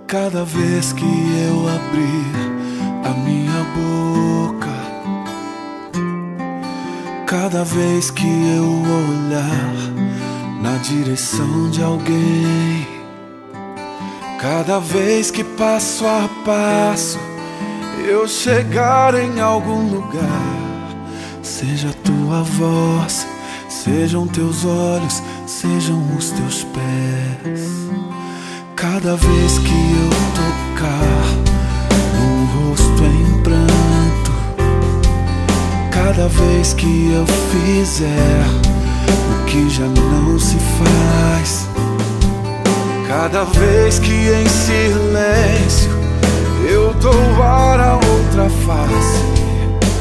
Cada vez que eu abrir a minha boca, cada vez que eu olhar na direção de alguém, cada vez que passo a passo eu chegar em algum lugar, seja tua voz, sejam teus olhos, sejam os teus pés. Cada vez que eu tocar num rosto em pranto, cada vez que eu fizer o que já não se faz, cada vez que em silêncio eu dou a outra face,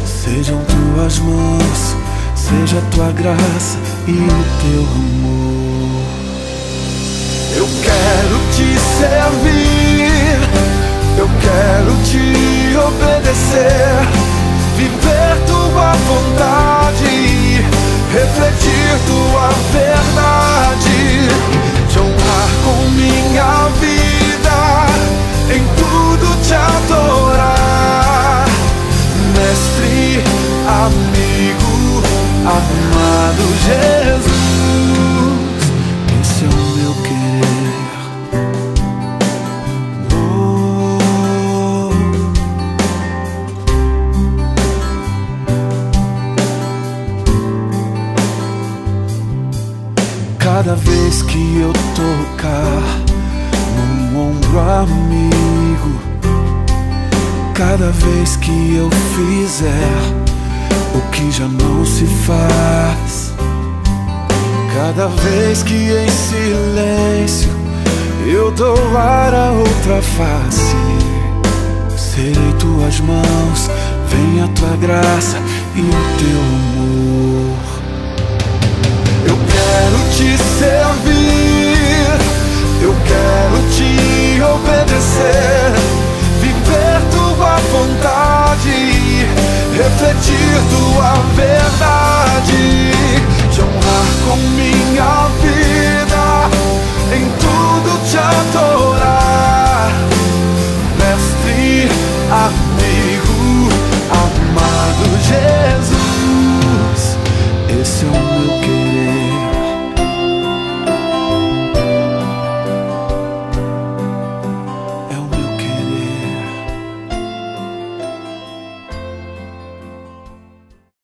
sejam tuas mãos, seja tua graça e o teu amor. Eu quero te servir, eu quero te obedecer, viver tua vontade, refletir tua verdade, te honrar com minha vida, em tudo te adorar. Mestre, amigo, amado Jesus, esse é o meu querer. Cada vez que eu tocar num ombro amigo, cada vez que eu fizer o que já não se faz, cada vez que em silêncio eu dou a outra face, serei tuas mãos, vem a tua graça e o teu amor. Eu quero te servir, eu quero te obedecer,